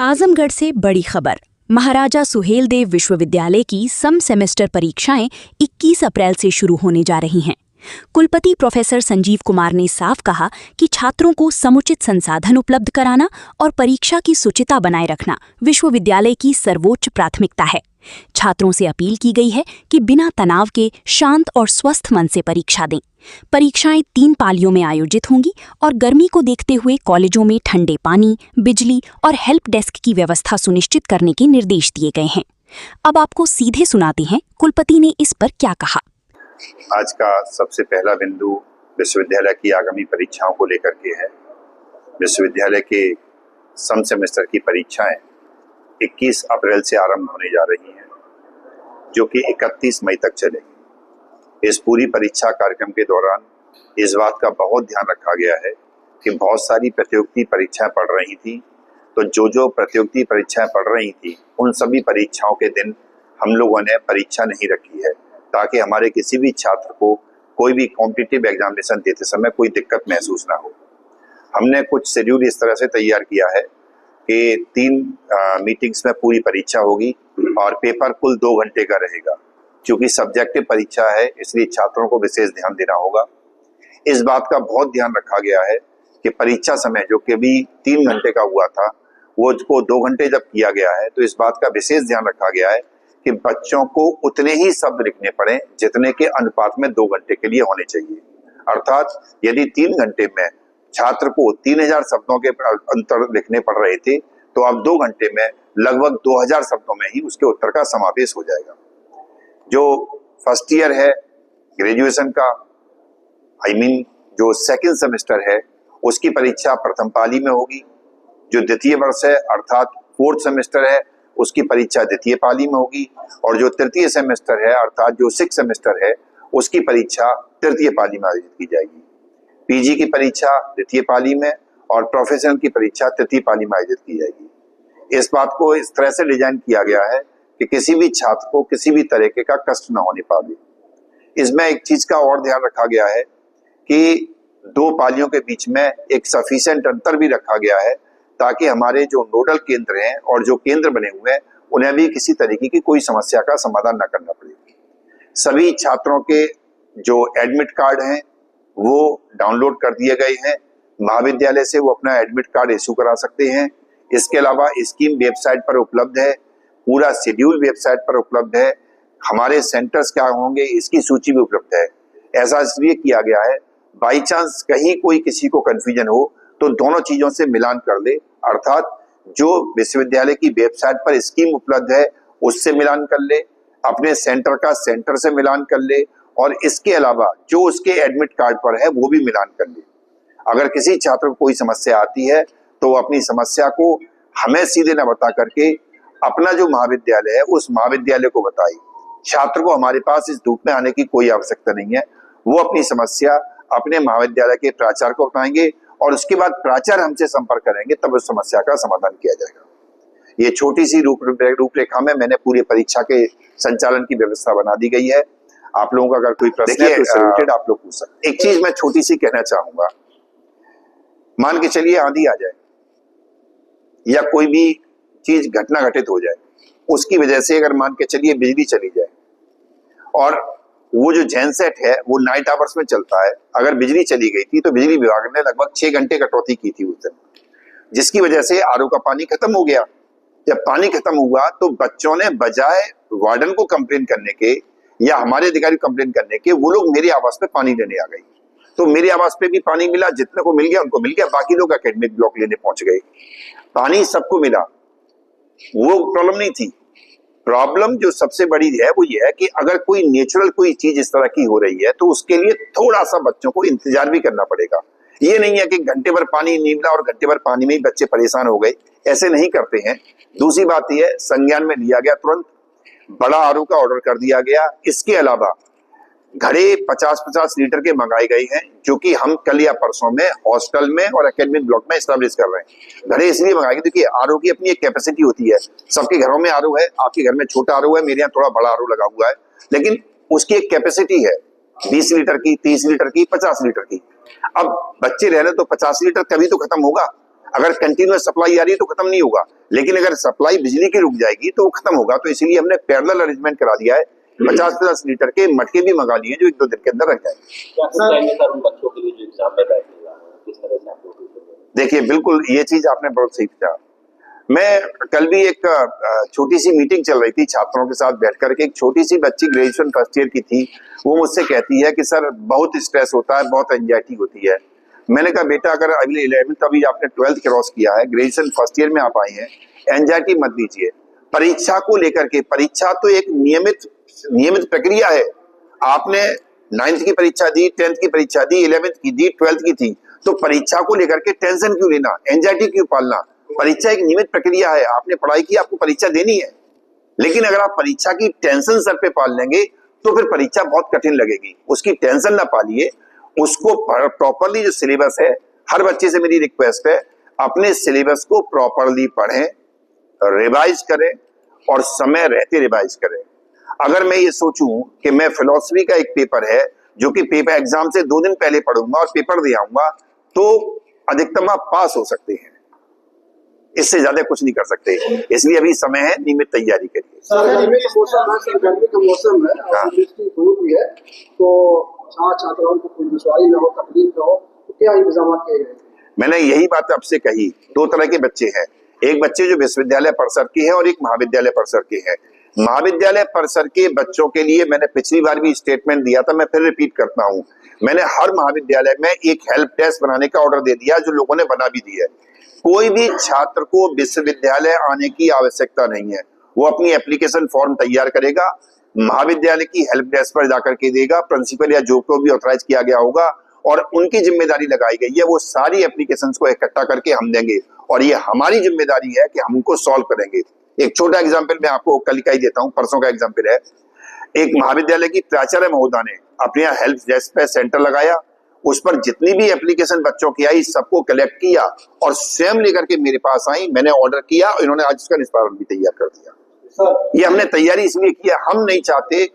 आजमगढ़ से बड़ी खबर। महाराजा सुहेलदेव विश्वविद्यालय की सम सेमेस्टर परीक्षाएं 21 अप्रैल से शुरू होने जा रही हैं। कुलपति प्रोफेसर संजीव कुमार ने साफ कहा कि छात्रों को समुचित संसाधन उपलब्ध कराना और परीक्षा की शुचिता बनाए रखना विश्वविद्यालय की सर्वोच्च प्राथमिकता है। छात्रों से अपील की गई है कि बिना तनाव के शांत और स्वस्थ मन से परीक्षा दें। परीक्षाएं 3 पालियों में आयोजित होंगी और गर्मी को देखते हुए कॉलेजों में ठंडे पानी, बिजली और हेल्प डेस्क की व्यवस्था सुनिश्चित करने के निर्देश दिए गए हैं। अब आपको सीधे सुनाते हैं कुलपति ने इस पर क्या कहा। आज का सबसे पहला बिंदु विश्वविद्यालय की आगामी परीक्षाओं को लेकर के है। विश्वविद्यालय के सम सेमेस्टर की परीक्षाएं 21 अप्रैल से आरंभ होने जा रही हैं, जो कि 31 मई तक चलेगी। इस पूरी परीक्षा कार्यक्रम के दौरान इस बात का बहुत ध्यान रखा गया है कि बहुत सारी प्रतियोगिता परीक्षाएं पढ़ रही थी, तो जो प्रतियोगिता परीक्षाएं पढ़ रही थी उन सभी परीक्षाओं के दिन हम लोगों ने परीक्षा नहीं रखी है, ताकि हमारे किसी भी छात्र को कोई भी कॉम्पिटिटिव एग्जामिनेशन देते समय कोई दिक्कत महसूस ना हो। हमने कुछ शेड्यूल इस तरह से तैयार किया है कि 3 मीटिंग्स में पूरी परीक्षा होगी और पेपर कुल 2 घंटे का रहेगा। क्योंकि सब्जेक्टिव परीक्षा है, इसलिए छात्रों को विशेष ध्यान देना होगा। इस बात का बहुत ध्यान रखा गया है कि परीक्षा समय जो कि भी 3 घंटे का हुआ था वो को 2 घंटे जब किया गया है, तो इस बात का विशेष ध्यान रखा गया है कि बच्चों को उतने ही शब्द लिखने पड़े जितने के अनुपात में 2 घंटे के लिए होने चाहिए। अर्थात यदि 3 घंटे में छात्र को 3000 शब्दों के अंतर लिखने पड़ रहे थे, तो अब 2 घंटे में लगभग 2000 शब्दों में ही उसके उत्तर का समावेश हो जाएगा। जो फर्स्ट ईयर है ग्रेजुएशन का, जो सेकंड सेमेस्टर है, उसकी परीक्षा प्रथम पाली में होगी। जो द्वितीय वर्ष है अर्थात 4th सेमेस्टर है, उसकी परीक्षा द्वितीय पाली में होगी। और जो तृतीय सेमेस्टर है अर्थात जो 6th सेमेस्टर है, उसकी परीक्षा तृतीय पाली में आयोजित की जाएगी। पीजी की परीक्षा द्वितीय पाली में और प्रोफेशनल की परीक्षा तृतीय पाली में आयोजित की जाएगी। इस बात को इस तरह से डिजाइन किया गया है कि किसी भी छात्र को किसी भी तरीके का कष्ट न होने पावे। इसमें एक चीज का और ध्यान रखा गया है कि 2 पालियों के बीच में एक सफिशिएंट अंतर भी रखा गया है, ताकि हमारे जो नोडल केंद्र हैं और जो केंद्र बने हुए हैं उन्हें भी किसी तरीके की कोई समस्या का समाधान न करना पड़े। सभी छात्रों के जो एडमिट कार्ड हैं वो डाउनलोड कर दिए गए हैं। महाविद्यालय से वो अपना एडमिट कार्ड इशू करा सकते हैं। इसके अलावा स्कीम वेबसाइट पर उपलब्ध है, पूरा शेड्यूल वेबसाइट पर उपलब्ध है, हमारे सेंटर्स क्या होंगे इसकी सूची भी उपलब्ध है। ऐसा इसलिए किया गया है, बाई चांस कहीं कोई किसी को कंफ्यूजन हो तो दोनों चीजों से मिलान कर ले। अर्थात जो विश्वविद्यालय की वेबसाइट पर स्कीम उपलब्ध है उससे मिलान कर ले, अपने सेंटर का सेंटर से मिलान कर ले, और इसके अलावा जो उसके एडमिट कार्ड पर है वो भी मिलान कर ले। अगर किसी छात्र को कोई समस्या आती है तो वो अपनी समस्या को हमें सीधे न बता करके अपना जो महाविद्यालय है उस महाविद्यालय को बताए। छात्र को हमारे पास इस धूप में आने की कोई आवश्यकता नहीं है। वो अपनी समस्या अपने महाविद्यालय के प्राचार्य को बताएंगे और उसके बाद प्राचार्य हमसे संपर्क करेंगे, तब उस समस्या का समाधान किया जाएगा। ये छोटी सी रूपरेखा में मैंने पूरी परीक्षा के संचालन की व्यवस्था बना दी गई है। आप लोगों का अगर कोई प्रश्न है तो इससे रिलेटेड आप लोग पूछ सकते हैं। एक चीज मैं छोटी सी कहना चाहूंगा, मान के चलिए आंधी आ जाए या कोई भी चीज घटना घटित हो जाए, उसकी वजह से अगर मान के चलिए बिजली चली जाए और वो जो जेनसेट है वो नाइट आवर्स में चलता है, अगर बिजली चली गई थी तो बिजली विभाग ने लगभग 6 घंटे कटौती की थी उस दिन, जिसकी वजह से आरओ का पानी खत्म हो गया। जब पानी खत्म हुआ तो बच्चों ने बजाय वार्डन को कंप्लेन करने के या हमारे अधिकारी कंप्लेन करने के, वो लोग मेरे आवास पे पानी लेने आ गए। तो मेरे आवास पे भी पानी मिला, जितने को मिल गया उनको मिल गया, बाकी लोग एकेडमिक ब्लॉक लेने पहुंच गए। पानी सबको मिला, वो प्रॉब्लम नहीं थी। प्रॉब्लम जो सबसे बड़ी है वो ये है कि अगर कोई नेचुरल कोई चीज इस तरह की हो रही है तो उसके लिए थोड़ा सा बच्चों को इंतजार भी करना पड़ेगा। ये नहीं है कि घंटे भर पानी नहीं मिला और घंटे भर पानी में ही बच्चे परेशान हो गए, ऐसे नहीं करते हैं। दूसरी बात यह है, संज्ञान में लिया गया, तुरंत बड़ा आरओ का ऑर्डर कर दिया गया। इसके अलावा घड़े 50-50 लीटर के मंगाए गए हैं, जो कि हम कल या परसों में हॉस्टल में और एकेडमिक ब्लॉक में स्टैब्लिश कर रहे हैं। घड़े इसलिए मंगाए, देखिए आरओ की अपनी एक कैपेसिटी होती है। सबके घरों में आरओ है, आपके घर में छोटा आरओ है, मेरे यहाँ थोड़ा बड़ा आरओ लगा हुआ है, लेकिन उसकी एक कैपेसिटी है 20 लीटर की, 30 लीटर की, 50 लीटर की। अब बच्चे रह रहे तो 50 लीटर कभी तो खत्म होगा। अगर कंटिन्यूअस सप्लाई आ रही है तो खत्म नहीं होगा, लेकिन अगर सप्लाई बिजली की रुक जाएगी तो वो खत्म होगा। तो इसलिए हमने पैरेलल अरेंजमेंट करा दिया है। 50+ लीटर के मटके भी मंगा लिए जो 1-2 दिन के अंदर रख जाएंगे। देखिए, बिल्कुल ये चीज आपने बहुत सही पूछा। मैं कल भी एक छोटी सी मीटिंग चल रही थी छात्रों के साथ बैठ करके, एक छोटी सी बच्ची ग्रेजुएशन फर्स्ट ईयर की थी। वो मुझसे कहती है कि सर बहुत स्ट्रेस होता है, बहुत एंजाइटी होती है। मैंने कहा बेटा, अगर अगले 11th अभी आपने 12th क्रॉस किया है, ग्रेजुएशन फर्स्ट ईयर में आप आए हैं, एंजाइटी मत लीजिए। परीक्षा को लेकर के, परीक्षा तो एक नियमित प्रक्रिया है। आपने 9th की परीक्षा दी, 10th की परीक्षा दी, 11th की दी, 12th की थी, तो परीक्षा को लेकर के टेंशन क्यों लेना, एंजाइटी क्यों पालना? परीक्षा एक नियमित प्रक्रिया है। आपने पढ़ाई की, आपको परीक्षा देनी है। लेकिन अगर आप परीक्षा की टेंशन सर पे पाल लेंगे तो फिर परीक्षा बहुत कठिन लगेगी। उसकी टेंशन ना पालिए, उसको प्रॉपरली जो सिलेबस है, हर बच्चे से मेरी रिक्वेस्ट है, अपने सिलेबस को प्रॉपरली पढ़ें, रिवाइज करें और समय रहते रिवाइज करें। अगर मैं ये सोचूं कि मैं फिलॉसफी का एक पेपर है जो कि पेपर एग्जाम से 2 दिन पहले पढ़ूंगा और पेपर दे आऊंगा, तो अधिकतम आप पास हो सकते हैं, इससे ज्यादा कुछ नहीं कर सकते। इसलिए अभी समय है, नियमित तैयारी करिए। गर्मी का मौसम है और यूनिवर्सिटी दूर भी है, तो छात्रों को कोई दुश्वारी न हो, तकलीफ न हो, तो क्या इंतजाम किए गए? मैंने यही बात आपसे कही। 2 तरह के बच्चे हैं, एक बच्चे जो विश्वविद्यालय परिसर के हैं और एक महाविद्यालय परिसर के हैं। महाविद्यालय परिसर के बच्चों के लिए मैंने पिछली बार भी स्टेटमेंट दिया था, मैं फिर रिपीट करता हूं। मैंने हर महाविद्यालय में एक हेल्प डेस्क बनाने का ऑर्डर दे दिया, जो लोगों ने बना भी दी है। कोई भी छात्र को विश्वविद्यालय आने की आवश्यकता नहीं है। वो अपनी एप्लीकेशन फॉर्म तैयार करेगा, महाविद्यालय की हेल्प डेस्क पर जाकर के देगा, प्रिंसिपल या जो को भी ऑथराइज किया गया होगा और उनकी जिम्मेदारी लगाई गई है, वो सारी एप्लीकेशंस को इकट्ठा करके हम देंगे और ये हमारी जिम्मेदारी है कि हम उनको सॉल्व करेंगे। एक छोटा एग्जाम्पल मैं आपको कल का ही देता हूँ, परसों का एग्जाम्पल है। एक महाविद्यालय की प्राचार्य महोदया ने अपने यहाँ हेल्प डेस्क पे सेंटर लगाया, उस पर जितनी भी एप्लीकेशन बच्चों की आई सबको कलेक्ट किया और स्वयं लेकर के मेरे पास आई। मैंने ऑर्डर किया और इन्होंने आज उसका निष्पादन भी तैयार कर दिया। ये हमने तैयारी इसलिए किया, हम नहीं चाहते